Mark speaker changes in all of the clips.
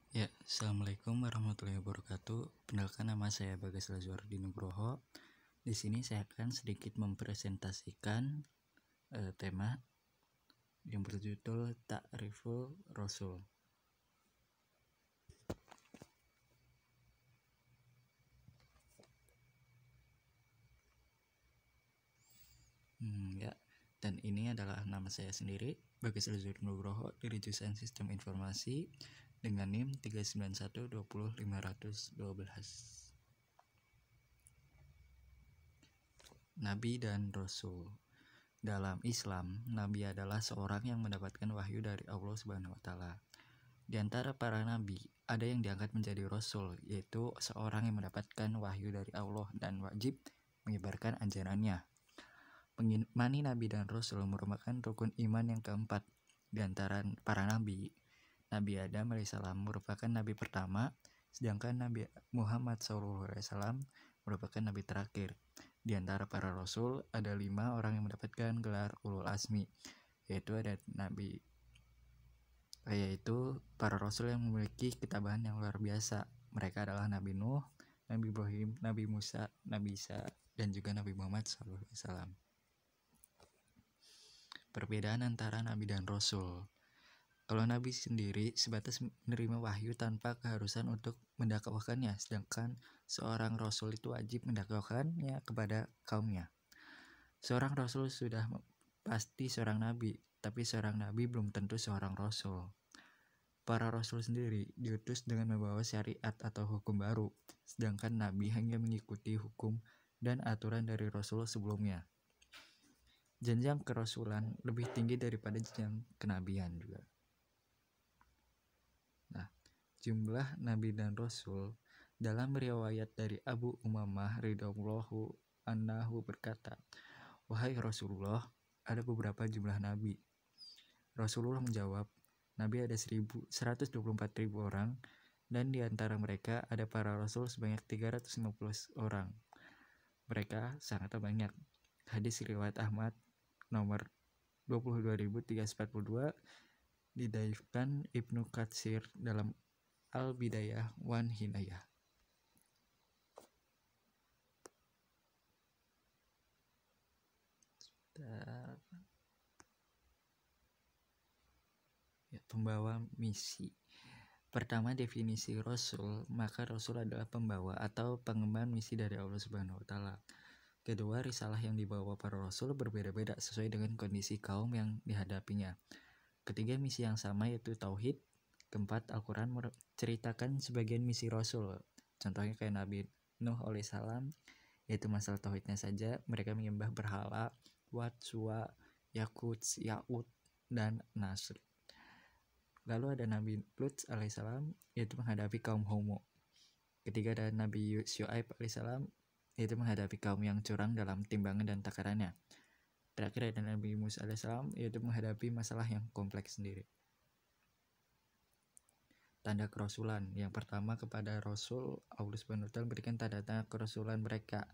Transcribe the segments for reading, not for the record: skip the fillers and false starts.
Speaker 1: Ya, Assalamualaikum warahmatullahi wabarakatuh. Perkenalkan, nama saya Bagas Lazuardi Nugroho. Di sini saya akan sedikit mempresentasikan tema yang berjudul Ta'riful Rasul. Dan ini adalah nama saya sendiri, Bagas Lazuardi Nugroho, dari jurusan Sistem Informasi dengan NIM 391200512. Nabi dan Rasul. Dalam Islam, Nabi adalah seorang yang mendapatkan wahyu dari Allah Subhanahu wa Ta'ala. Di antara para nabi, ada yang diangkat menjadi rasul, yaitu seorang yang mendapatkan wahyu dari Allah dan wajib menyebarkan ajarannya. Mengimani nabi dan rasul merupakan rukun iman yang keempat. Di antara para nabi, Nabi Adam alaihissalam merupakan nabi pertama, sedangkan Nabi Muhammad SAW merupakan nabi terakhir. Di antara para rasul, ada 5 orang yang mendapatkan gelar ulul azmi, yaitu para rasul yang memiliki ketabahan yang luar biasa. Mereka adalah Nabi Nuh, Nabi Ibrahim, Nabi Musa, Nabi Isa, dan juga Nabi Muhammad SAW. Perbedaan antara Nabi dan Rasul. Kalau Nabi sendiri sebatas menerima wahyu tanpa keharusan untuk mendakwakannya, sedangkan seorang Rasul itu wajib mendakwakannya kepada kaumnya. Seorang Rasul sudah pasti seorang Nabi, tapi seorang Nabi belum tentu seorang Rasul. Para Rasul sendiri diutus dengan membawa syariat atau hukum baru, sedangkan Nabi hanya mengikuti hukum dan aturan dari Rasul sebelumnya. Jenjang kerasulan lebih tinggi daripada jenjang kenabian juga. Jumlah Nabi dan Rasul. Dalam riwayat dari Abu Umamah radhiyallahu anhu berkata, "Wahai Rasulullah, ada beberapa jumlah Nabi." Rasulullah menjawab, Nabi ada 124.000 orang, dan di antara mereka ada para Rasul sebanyak 350 orang. Mereka sangat banyak. Hadis riwayat Ahmad nomor 22.342, didaifkan Ibnu Katsir dalam Al-Bidayah wan Hinayah. Pembawa misi. Pertama, definisi Rasul, maka Rasul adalah pembawa atau pengemban misi dari Allah Subhanahu wa Ta'ala. Kedua, risalah yang dibawa para Rasul berbeda-beda sesuai dengan kondisi kaum yang dihadapinya. Ketiga, misi yang sama yaitu Tauhid. Keempat, Al-Quran menceritakan sebagian misi Rasul. Contohnya kayak Nabi Nuh alaihissalam, yaitu masalah Tauhidnya saja. Mereka menyembah berhala, Wat, Suwa, Yakut, Ya'ud, dan Nasr. Lalu ada Nabi Lut alaihissalam, yaitu menghadapi kaum homo. Ketiga ada Nabi Syuaib alaihissalam, yaitu menghadapi kaum yang curang dalam timbangan dan takarannya. Terakhir ada Nabi Musa alaihissalam, yaitu menghadapi masalah yang kompleks sendiri. Tanda kerasulan. Yang pertama, kepada Rasul, Allah Subhanahu wa Ta'ala berikan tanda-tanda kerasulan mereka.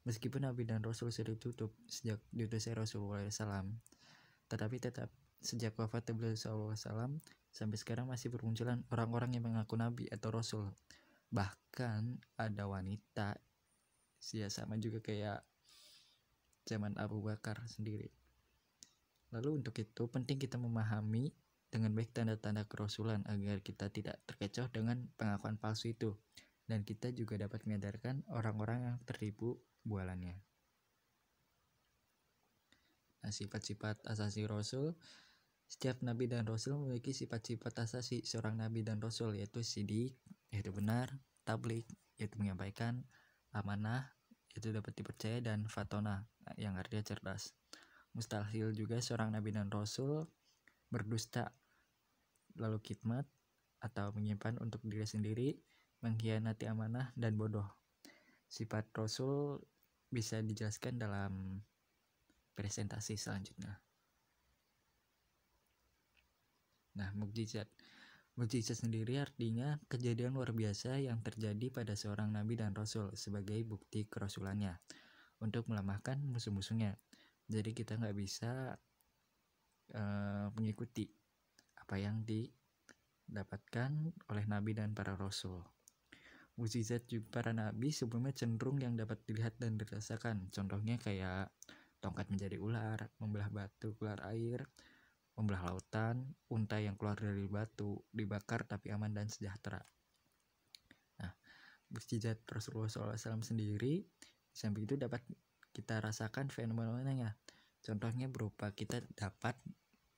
Speaker 1: Meskipun Nabi dan Rasul sudah ditutup sejak diutusnya Rasulullah SAW, tetapi tetap sejak wafat beliau SAW sampai sekarang masih bermunculan orang-orang yang mengaku Nabi atau Rasul. Bahkan ada wanita, ya sama juga kayak zaman Abu Bakar sendiri. Lalu untuk itu penting kita memahami dengan baik tanda-tanda kerasulan agar kita tidak terkecoh dengan pengakuan palsu itu, dan kita juga dapat menyadarkan orang-orang yang tertipu bualannya. Nah, sifat-sifat asasi Rasul. Setiap Nabi dan Rasul memiliki sifat-sifat asasi seorang Nabi dan Rasul, yaitu sidik, yaitu benar, tabligh, yaitu menyampaikan, amanah, yaitu dapat dipercaya, dan fatona, yang artinya cerdas. Mustahil juga seorang Nabi dan Rasul berdusta, lalu khidmat atau menyimpan untuk diri sendiri, mengkhianati amanah, dan bodoh. Sifat Rasul bisa dijelaskan dalam presentasi selanjutnya. Nah, mukjizat. Mukjizat sendiri artinya kejadian luar biasa yang terjadi pada seorang Nabi dan Rasul sebagai bukti kerasulannya untuk melemahkan musuh-musuhnya. Jadi kita nggak bisa mengikuti apa yang dapatkan oleh nabi dan para rasul. Mukjizat para nabi sebelumnya cenderung yang dapat dilihat dan dirasakan. Contohnya kayak tongkat menjadi ular, membelah batu keluar air, membelah lautan, unta yang keluar dari batu, dibakar tapi aman dan sejahtera. Nah, mukjizat Rasulullah SAW sendiri, di samping itu dapat kita rasakan fenomenanya. Contohnya berupa kita dapat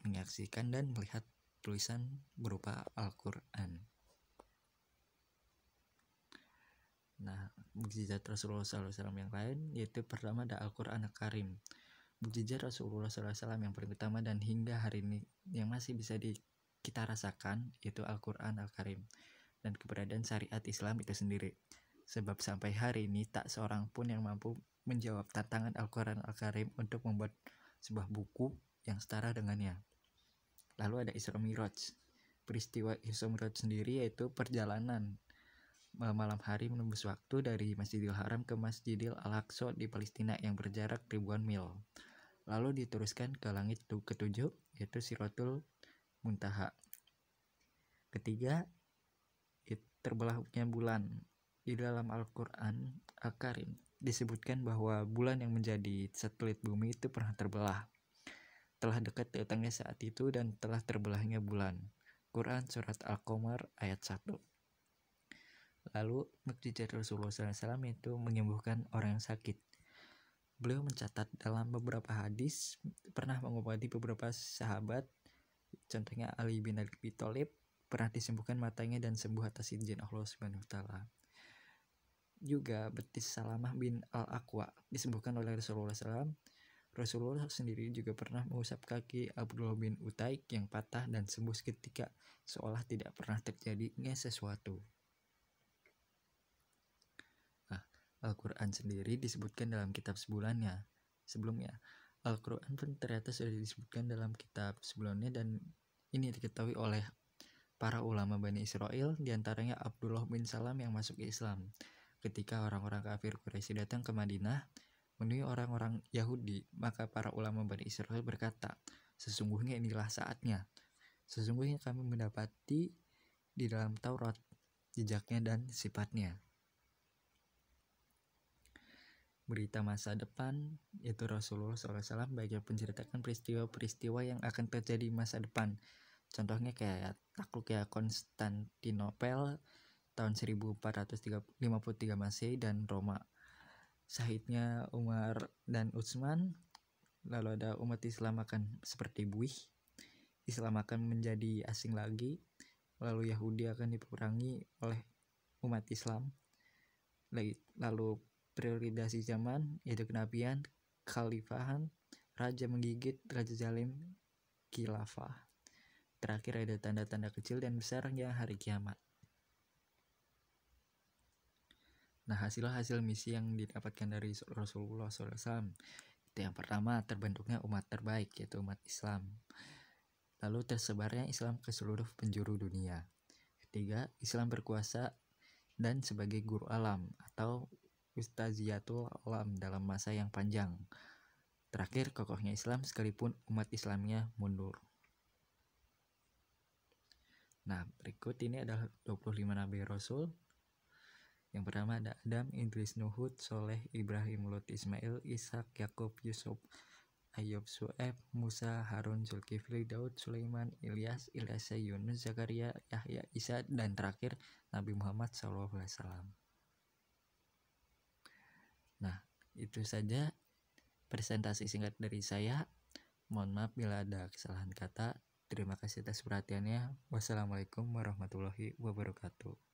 Speaker 1: menyaksikan dan melihat tulisan berupa Al-Quran. Nah, mukjizat Rasulullah SAW yang lain yaitu pertama ada Al-Quran Al-Karim. Mukjizat Rasulullah SAW yang paling utama dan hingga hari ini yang masih bisa kita rasakan yaitu Al-Quran Al-Karim dan keberadaan syariat Islam itu sendiri. Sebab sampai hari ini tak seorang pun yang mampu menjawab tantangan Al-Quran Al-Karim untuk membuat sebuah buku yang setara dengannya. Lalu ada Isra Miraj. Peristiwa Isra Miraj sendiri yaitu perjalanan malam hari menembus waktu dari Masjidil Haram ke Masjidil Al-Aqsa di Palestina yang berjarak ribuan mil. Lalu diteruskan ke langit ketujuh yaitu Siratul Muntaha. Ketiga, terbelahnya bulan. Di dalam Al-Quran Al-Karim disebutkan bahwa bulan yang menjadi satelit bumi itu pernah terbelah. Telah dekat datangnya saat itu dan telah terbelahnya bulan. Quran Surat Al-Qamar ayat 1. Lalu mukjizat Rasulullah SAW itu menyembuhkan orang yang sakit. Beliau mencatat dalam beberapa hadis pernah mengobati beberapa sahabat. Contohnya Ali bin Abi Thalib pernah disembuhkan matanya dan sembuh atas izin Allah Subhanahu wa taala. Juga betis Salamah bin Al-Aqwa disembuhkan oleh Rasulullah SAW. Rasulullah sendiri juga pernah mengusap kaki Abdullah bin Utaik yang patah dan sembuh seketika, seolah tidak pernah terjadinya sesuatu. Al-Quran sendiri disebutkan dalam kitab sebelumnya. Al-Quran pun ternyata sudah disebutkan dalam kitab sebelumnya dan ini diketahui oleh para ulama Bani Israel, diantaranya Abdullah bin Salam yang masuk Islam. Ketika orang-orang kafir Quraisy datang ke Madinah menemui orang-orang Yahudi, maka para ulama Bani Israel berkata, sesungguhnya inilah saatnya. Sesungguhnya kami mendapati di dalam Taurat jejaknya dan sifatnya. Berita masa depan yaitu Rasulullah SAW banyak menceritakan peristiwa-peristiwa yang akan terjadi masa depan. Contohnya kayak takluknya Konstantinopel tahun 1453 Masehi dan Roma, syahidnya Umar dan Utsman. Lalu ada umat Islam akan seperti buih, Islam akan menjadi asing lagi, lalu Yahudi akan diperangi oleh umat Islam. Lalu priorisasi zaman yaitu kenabian, khalifahan, raja menggigit, raja zalim, khilafah. Terakhir ada tanda-tanda kecil dan besarnya hari kiamat. Nah, hasil-hasil misi yang didapatkan dari Rasulullah SAW itu yang pertama, terbentuknya umat terbaik yaitu umat Islam. Lalu tersebarnya Islam ke seluruh penjuru dunia. Ketiga, Islam berkuasa dan sebagai guru alam atau Ustaziyatul Alam dalam masa yang panjang. Terakhir, kokohnya Islam sekalipun umat Islamnya mundur. Nah, berikut ini adalah 25 Nabi Rasul. Yang pertama ada Adam, Idris, Nuh, Hud, Soleh, Ibrahim, Lut, Ismail, Ishak, Yakub, Yusuf, Ayub, Su'aib, Musa, Harun, Zulkifli, Daud, Sulaiman, Ilyas, Ilyasa, Yunus, Zakaria, Yahya, Isa, dan terakhir Nabi Muhammad SAW. Nah, itu saja presentasi singkat dari saya. Mohon maaf bila ada kesalahan kata. Terima kasih atas perhatiannya. Wassalamualaikum warahmatullahi wabarakatuh.